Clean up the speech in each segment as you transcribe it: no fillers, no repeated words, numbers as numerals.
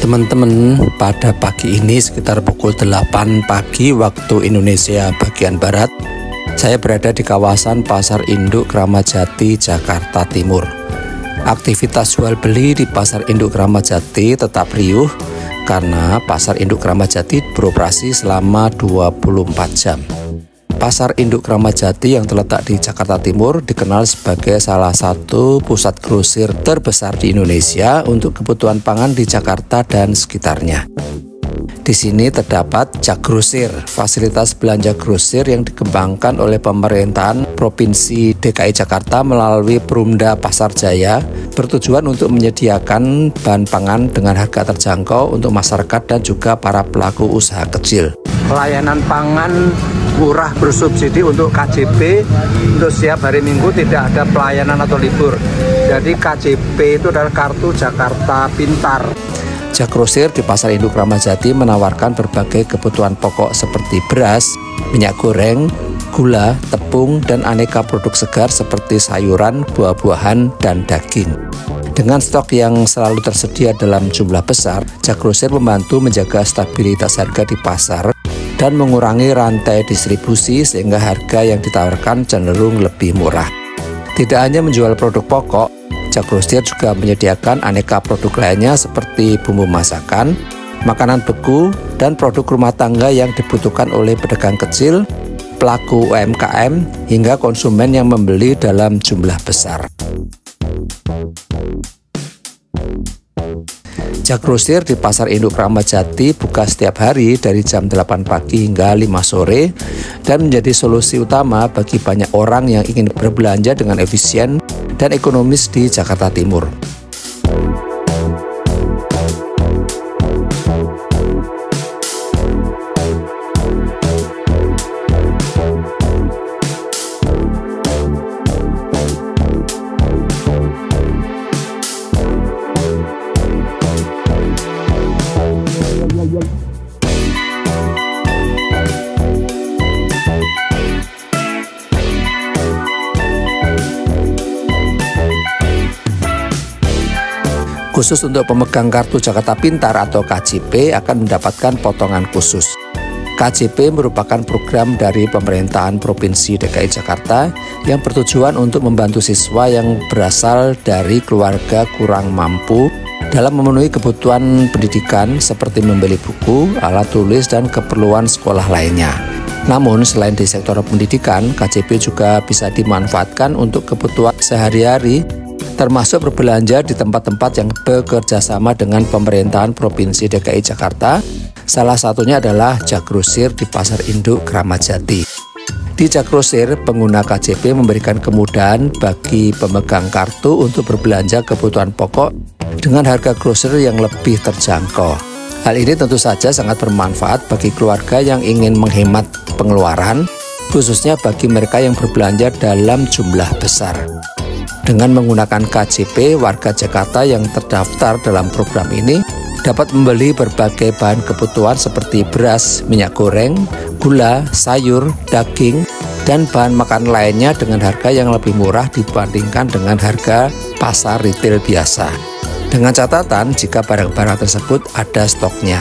Teman-teman, pada pagi ini sekitar pukul 8 pagi waktu Indonesia bagian Barat, saya berada di kawasan Pasar Induk Kramat Jati, Jakarta Timur. Aktivitas jual beli di Pasar Induk Kramat Jati tetap riuh karena Pasar Induk Kramat Jati beroperasi selama 24 jam. Pasar Induk Kramat Jati yang terletak di Jakarta Timur dikenal sebagai salah satu pusat grosir terbesar di Indonesia untuk kebutuhan pangan di Jakarta dan sekitarnya. Di sini terdapat Jak Grosir, fasilitas belanja grosir yang dikembangkan oleh pemerintahan Provinsi DKI Jakarta melalui Perumda Pasar Jaya, bertujuan untuk menyediakan bahan pangan dengan harga terjangkau untuk masyarakat dan juga para pelaku usaha kecil. Pelayanan pangan murah bersubsidi untuk KJP, untuk setiap hari Minggu tidak ada pelayanan atau libur. Jadi KJP itu adalah Kartu Jakarta Pintar. Jak Grosir di Pasar Induk Kramat Jati menawarkan berbagai kebutuhan pokok seperti beras, minyak goreng, gula, tepung, dan aneka produk segar seperti sayuran, buah-buahan, dan daging. Dengan stok yang selalu tersedia dalam jumlah besar, Jak Grosir membantu menjaga stabilitas harga di pasar dan mengurangi rantai distribusi sehingga harga yang ditawarkan cenderung lebih murah. Tidak hanya menjual produk pokok, Jak Grosir juga menyediakan aneka produk lainnya seperti bumbu masakan, makanan beku, dan produk rumah tangga yang dibutuhkan oleh pedagang kecil, pelaku UMKM, hingga konsumen yang membeli dalam jumlah besar. Jak Grosir di Pasar Induk Kramat Jati buka setiap hari dari jam 8 pagi hingga 5 sore dan menjadi solusi utama bagi banyak orang yang ingin berbelanja dengan efisien dan ekonomis di Jakarta Timur. Khusus untuk pemegang Kartu Jakarta Pintar atau KJP akan mendapatkan potongan khusus. KJP merupakan program dari pemerintahan Provinsi DKI Jakarta yang bertujuan untuk membantu siswa yang berasal dari keluarga kurang mampu dalam memenuhi kebutuhan pendidikan seperti membeli buku, alat tulis, dan keperluan sekolah lainnya. Namun selain di sektor pendidikan, KJP juga bisa dimanfaatkan untuk kebutuhan sehari-hari, termasuk berbelanja di tempat-tempat yang bekerja sama dengan pemerintahan Provinsi DKI Jakarta. Salah satunya adalah Jak Grosir di Pasar Induk Kramat Jati. Di Jak Grosir, pengguna KJP memberikan kemudahan bagi pemegang kartu untuk berbelanja kebutuhan pokok dengan harga grosir yang lebih terjangkau. Hal ini tentu saja sangat bermanfaat bagi keluarga yang ingin menghemat pengeluaran, khususnya bagi mereka yang berbelanja dalam jumlah besar. Dengan menggunakan KJP, warga Jakarta yang terdaftar dalam program ini dapat membeli berbagai bahan kebutuhan seperti beras, minyak goreng, gula, sayur, daging, dan bahan makan lainnya dengan harga yang lebih murah dibandingkan dengan harga pasar retail biasa. Dengan catatan jika barang-barang tersebut ada stoknya.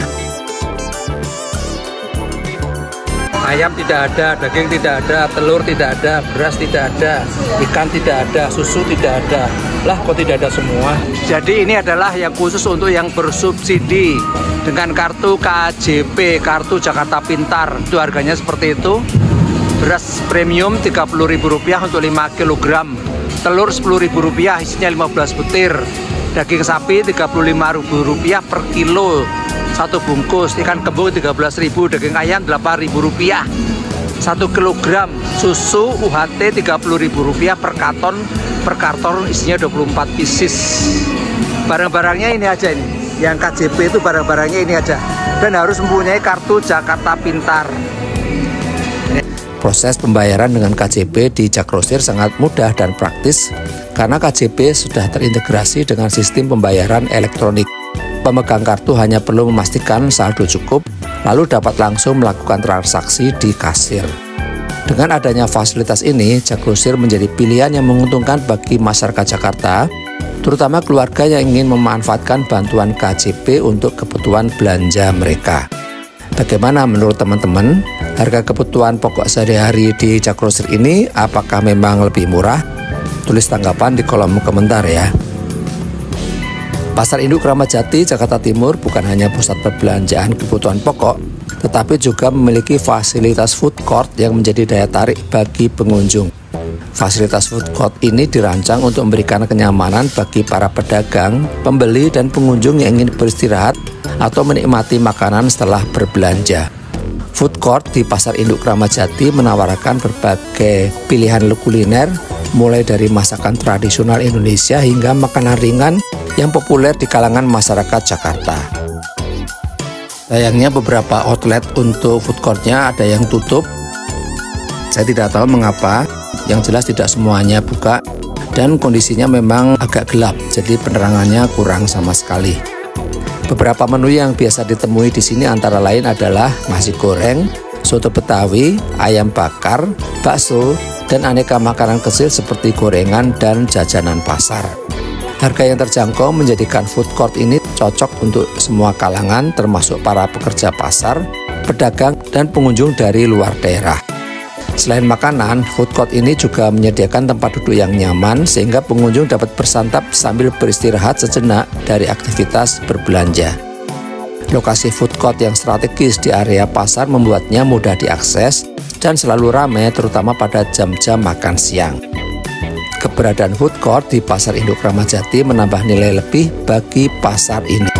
Ayam tidak ada, daging tidak ada, telur tidak ada, beras tidak ada, ikan tidak ada, susu tidak ada. Lah kok tidak ada semua? Jadi ini adalah yang khusus untuk yang bersubsidi dengan kartu KJP, Kartu Jakarta Pintar. Itu harganya seperti itu. Beras premium Rp30.000 untuk 5 kg. Telur Rp10.000, isinya 15 butir. Daging sapi Rp35.000 per kilo. Satu bungkus, ikan kembung 13.000, daging ayam Rp8.000 1 kilogram, susu UHT Rp30.000 per karton isinya 24 pieces. Barang-barangnya ini aja ini, yang KJP itu barang-barangnya ini aja dan harus mempunyai Kartu Jakarta Pintar. Proses pembayaran dengan KJP di Jak Grosir sangat mudah dan praktis karena KJP sudah terintegrasi dengan sistem pembayaran elektronik. Pemegang kartu hanya perlu memastikan saldo cukup, lalu dapat langsung melakukan transaksi di kasir. Dengan adanya fasilitas ini, Jak Grosir menjadi pilihan yang menguntungkan bagi masyarakat Jakarta terutama keluarga yang ingin memanfaatkan bantuan KJP untuk kebutuhan belanja mereka. Bagaimana menurut teman-teman? Harga kebutuhan pokok sehari-hari di Jak Grosir ini apakah memang lebih murah? Tulis tanggapan di kolom komentar ya. Pasar Induk Kramat Jati, Jakarta Timur bukan hanya pusat perbelanjaan kebutuhan pokok, tetapi juga memiliki fasilitas food court yang menjadi daya tarik bagi pengunjung. Fasilitas food court ini dirancang untuk memberikan kenyamanan bagi para pedagang, pembeli, dan pengunjung yang ingin beristirahat atau menikmati makanan setelah berbelanja. Food court di Pasar Induk Kramat Jati menawarkan berbagai pilihan kuliner, mulai dari masakan tradisional Indonesia hingga makanan ringan yang populer di kalangan masyarakat Jakarta. Sayangnya beberapa outlet untuk food courtnya ada yang tutup. Saya tidak tahu mengapa, yang jelas tidak semuanya buka dan kondisinya memang agak gelap, jadi penerangannya kurang sama sekali. Beberapa menu yang biasa ditemui di sini antara lain adalah nasi goreng, soto Betawi, ayam bakar, bakso, dan aneka makanan kecil seperti gorengan dan jajanan pasar. Harga yang terjangkau menjadikan food court ini cocok untuk semua kalangan, termasuk para pekerja pasar, pedagang, dan pengunjung dari luar daerah. Selain makanan, food court ini juga menyediakan tempat duduk yang nyaman sehingga pengunjung dapat bersantap sambil beristirahat sejenak dari aktivitas berbelanja. Lokasi food court yang strategis di area pasar membuatnya mudah diakses dan selalu ramai, terutama pada jam-jam makan siang. Keberadaan food court di Pasar Induk Kramat Jati menambah nilai lebih bagi pasar ini.